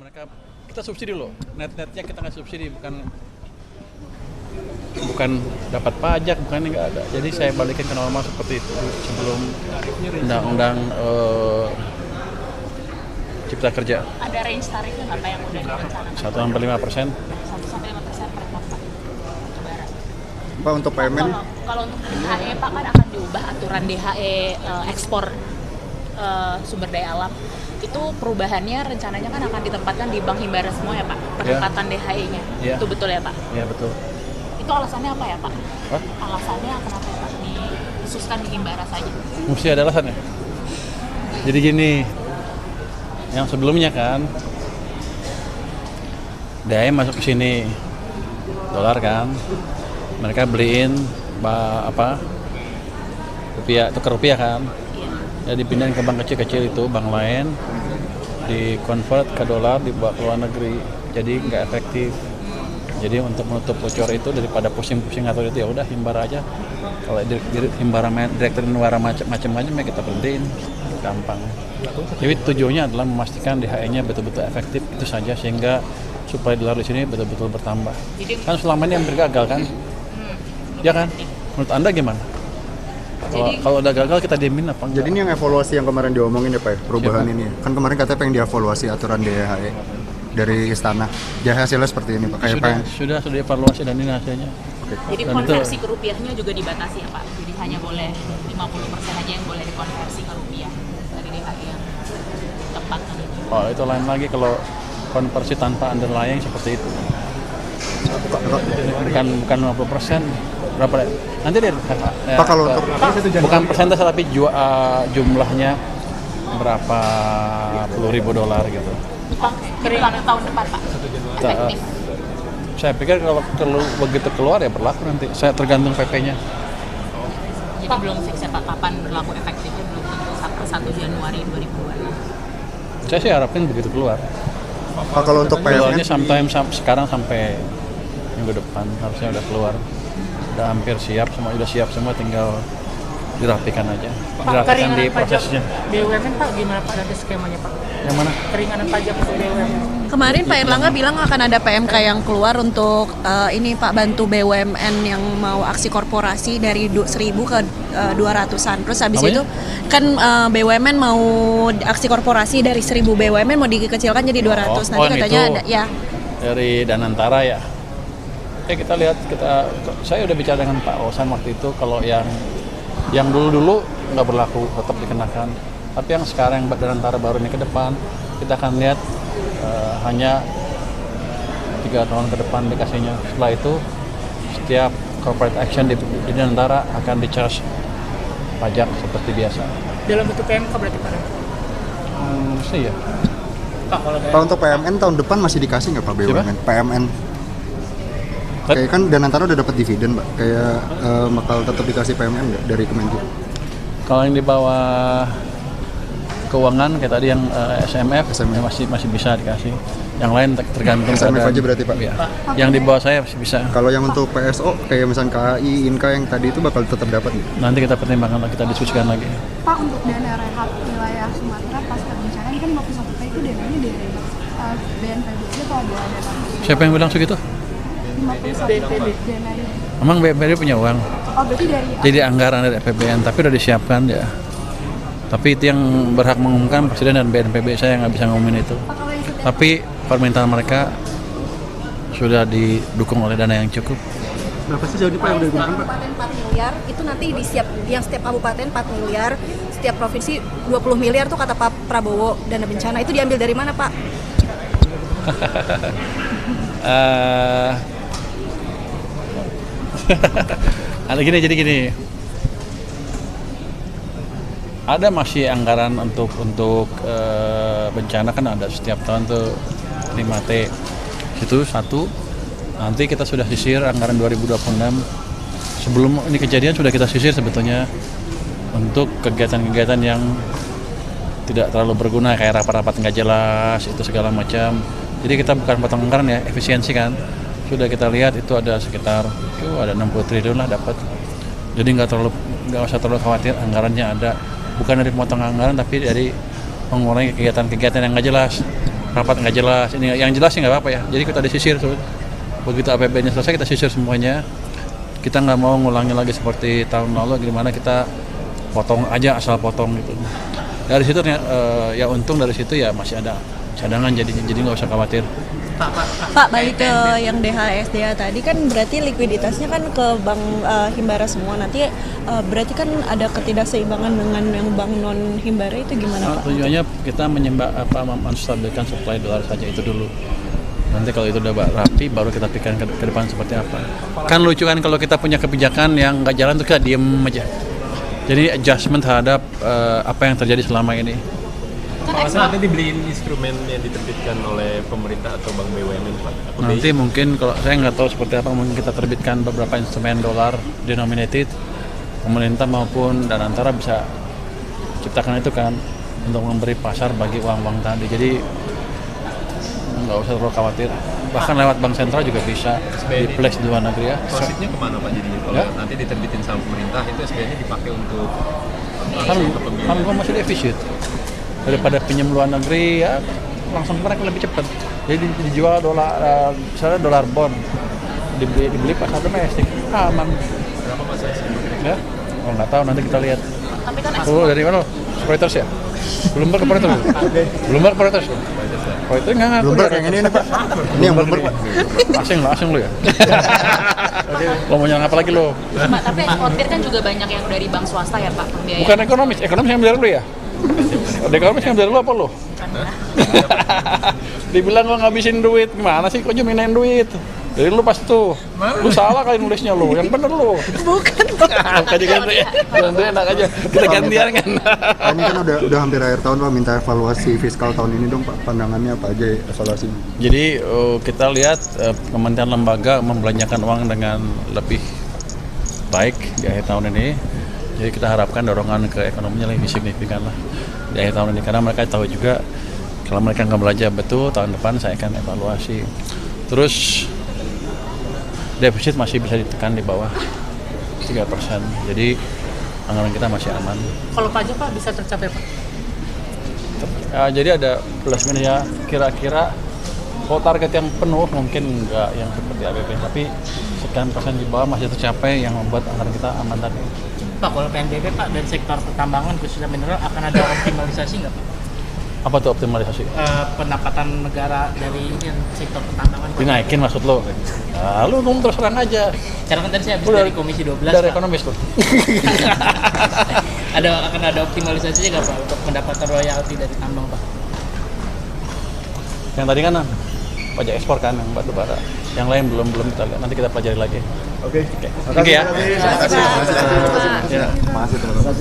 mereka kita subsidi loh, netnya kita nggak subsidi, bukan dapat pajak, bukan, nggak ada. Jadi saya balikin ke normal seperti itu sebelum undang-undang Cipta Kerja. Ada range tarifnya nggak Pak yang udah direncanakan? 1,5%. 1-5% per kota batubara. Pak, untuk PMN? Kalau untuk DHE Pak kan akan diubah aturan DHE ekspor sumber daya alam. Itu perubahannya rencananya kan akan ditempatkan di Bank Himbara semua ya Pak? Penempatan DHE-nya. Ya. Itu betul ya Pak? Iya betul. Itu alasannya apa ya Pak? Hah? Alasannya kenapa Pak dikhususkan di Himbara saja? Mesti ada alasannya. Jadi gini, yang sebelumnya kan DAE masuk ke sini, dolar kan, mereka beliin rupiah, tukar rupiah kan, ya dipindahin ke bank kecil-kecil itu, bank lain, di convert ke dolar, dibawa ke luar negeri, jadi nggak efektif. Jadi untuk menutup bocor itu daripada pusing-pusing atau itu ya udah Himbara aja. Kalau Himbara direktur Himbara macam-macam ya kita berhentiin, gampang. Jadi tujuannya adalah memastikan DHE-nya betul-betul efektif itu saja, sehingga supaya dolar di sini betul-betul bertambah. Jadi, kan selama ini hampir gagal kan? Ya kan? Menurut Anda gimana? Kalau udah gagal kita diemin apa enggak? Jadi ini yang evaluasi yang kemarin diomongin ya Pak, perubahan ini. Kan kemarin katanya pengen dievaluasi aturan DHE dari istana. Ya hasilnya seperti ini Pak. Sudah evaluasi dan ini hasilnya. Oke. Jadi konversi ke rupiahnya juga dibatasi ya Pak? Jadi hanya boleh 50% aja yang boleh dikonversi ke rupiah dari DHE yang tempatkan itu. Oh, itu lain lagi kalau konversi tanpa underlying seperti itu. Bukan 50%. Berapa deh? Nanti deh. Pak, kalau untuk bukan persentase tapi jumlahnya berapa puluh ribu dolar gitu. Keringan tahun depan Pak? Efektif? Saya pikir kalau begitu keluar ya berlaku nanti. Saya tergantung PP-nya. Jadi belum fix ya Pak, kapan berlaku efektifnya, belum tentu sampai 1 Januari 2020. Saya sih harapin begitu keluar. Pak, kalau untuk PMN? Keluarnya sekarang sampai minggu depan harusnya udah keluar. Udah hampir siap semua, tinggal dirapikan aja. Dirapikan di prosesnya. BUMN Pak, gimana Pak nanti skemanya Pak? Yang mana? Keringanan pajak untuk BUMN. Kemarin Pak Erlangga bilang akan ada PMK yang keluar untuk ini Pak, bantu BUMN yang mau aksi korporasi dari 1.000 ke 200-an. Terus habis itu kan BUMN mau aksi korporasi dari 1.000 BUMN mau dikecilkan jadi 200. Nanti katanya itu ada ya. Dari Danantara ya. Oke, kita lihat, saya udah bicara dengan Pak Osan waktu itu, kalau yang dulu nggak berlaku tetap dikenakan. Tapi yang sekarang yang Danantara baru ini ke depan, kita akan lihat hanya 3 tahun ke depan dikasihnya. Setelah itu setiap corporate action di Danantara akan di-charge pajak seperti biasa. Dalam bentuk PMK berarti Pak? Mesti ya. Pak, untuk PMN tahun depan masih dikasih nggak Pak BUMN? PMN? Kayak kan Danantara udah dapat dividen Pak, kayak bakal tetap dikasih PMN nggak dari Kemenku? Kalau yang di bawah keuangan kayak tadi yang SMF. Ya masih bisa dikasih. Yang lain tergantung SMF aja berarti Pak? Ya. Yang di bawah saya masih bisa. Kalau yang untuk PSO kayak misalnya KAI, Inka yang tadi itu bakal tetap dapat nggak? Nanti kita pertimbangkan, kita diskusikan lagi. Pak, untuk dana rehab wilayah Sumatera pasca bencana ini kan 51 T itu dananya dari BNPB atau ada dana? Siapa yang bilang segitu? 51 dana dari. Emang BNPB punya uang? Oh, berarti dari. Jadi anggaran dari APBN, tapi udah disiapkan ya. Tapi itu yang berhak mengumumkan Presiden dan BNPB, saya nggak bisa ngumumin itu. Tapi permintaan mereka sudah didukung oleh dana yang cukup. Berapa sih jadi Pak yang udah digunakan Pak? Kabupaten 4 miliar itu nanti yang setiap kabupaten 4 miliar, setiap provinsi 20 miliar tuh kata Pak Prabowo dana bencana. Itu diambil dari mana Pak? Jadi gini. Ada masih anggaran untuk bencana kan ada setiap tahun tuh 5T. Itu satu. Nanti kita sudah sisir anggaran 2026. Sebelum ini kejadian sudah kita sisir sebetulnya untuk kegiatan-kegiatan yang tidak terlalu berguna kayak rapat-rapat nggak jelas itu segala macam. Jadi kita bukan potong anggaran ya, efisiensi kan. Sudah kita lihat itu ada sekitar ada 60 triliun lah dapat. Jadi nggak usah terlalu khawatir, anggarannya ada. Bukan dari pemotong anggaran tapi dari mengurangi kegiatan-kegiatan yang nggak jelas. rapat nggak jelas. Ini yang jelas sih nggak apa-apa ya. Jadi kita disisir tuh. Begitu APBN-nya selesai kita sisir semuanya. Kita nggak mau ngulangi lagi seperti tahun lalu, gimana kita potong aja asal potong gitu. Dari situ ya untung dari situ ya masih ada cadangan, jadi nggak usah khawatir. Pak, balik ke yang DHSDA tadi kan berarti likuiditasnya kan ke Bank Himbara semua. Nanti berarti kan ada ketidakseimbangan dengan yang bank non Himbara itu gimana Pak? Tujuannya kita menstabilkan supply dolar saja itu dulu. Nanti kalau itu udah rapi baru kita pikirkan ke depan seperti apa. Kan lucu kan kalau kita punya kebijakan yang nggak jalan tuh kita diem aja. Jadi adjustment terhadap apa yang terjadi selama ini. Kalau nanti dibeliin instrumen yang diterbitkan oleh pemerintah atau bank BUMN Pak? Nanti mungkin kalau saya nggak tahu seperti apa, mungkin kita terbitkan beberapa instrumen dolar denominated, pemerintah maupun dan antara bisa ciptakan itu kan untuk memberi pasar bagi uang-uang tadi. Jadi nggak usah terlalu khawatir. Bahkan lewat bank sentral juga bisa di flex di luar negeri ya. Prosesnya kemana Pak jadinya? Kalau Ya? nanti diterbitin sama pemerintah itu SBN-nya dipakai untuk Kan gua masih defisit. Daripada pinjam luar negeri ya langsung mereka lebih cepat. Jadi dijual dolar, misalnya dolar bond, dibeli pasar domestik, aman. berapa Pak saya? Ya, oh nggak tahu nanti kita lihat. Tapi kan Dari mana? Reuters ya? Bloomberg ke Reuters? Bloomberg ke Reuters? Reuters nggak ngaku. Bloomberg yang ini nih Pak. Ini yang Bloomberg Pak. Asing lu ya. Lo mau nyerang apa lagi lo? Tapi eksportir kan juga banyak yang dari bank swasta ya Pak pembiayaan. Bukan ekonomis yang bilang lu ya? Ekonomis yang bilang lu apa lo? Dibilang lo ngabisin duit, gimana sih? Kok juminain duit? Jadi lu pas tuh, lu salah kali nulisnya lu, yang bener lu. Bukan. Ganti ya, ganti enak aja. Kita gantian kan. Ini kan udah hampir akhir tahun Pak, minta evaluasi fiskal tahun ini dong Pak. Pandangannya apa aja evaluasinya? Jadi kita lihat kementerian lembaga membelanjakan uang dengan lebih baik di akhir tahun ini. Jadi kita harapkan dorongan ke ekonominya lebih signifikan lah di akhir tahun ini. Karena mereka tahu juga kalau mereka nggak belanja betul tahun depan saya akan evaluasi. Terus defisit masih bisa ditekan di bawah 3%. Jadi anggaran kita masih aman. Kalau pajak Pak bisa tercapai Pak? Jadi ada plus minus ya. Kira-kira kalau target yang penuh mungkin enggak yang seperti APB, tapi sekian persen di bawah masih tercapai yang membuat anggaran kita aman tadi. Pak, kalau PNBP Pak dan sektor pertambangan khususnya mineral akan ada optimalisasi nggak Pak? Apa tuh optimalisasi? Pendapatan negara dari sektor pertambangan Pak. Dinaikin maksud lo? Nah, lu ngomong terus terang aja. Karena kan tadi saya habis Lu dari Komisi 12 dari Pak. ekonomis tuh. Akan ada optimalisasinya nggak Pak untuk pendapatan royalti dari tambang Pak? Yang tadi kan pajak ekspor kan yang batu bara. Yang lain belum kita lihat. Nanti kita pelajari lagi. Oke. Oke ya. Makasih teman-teman.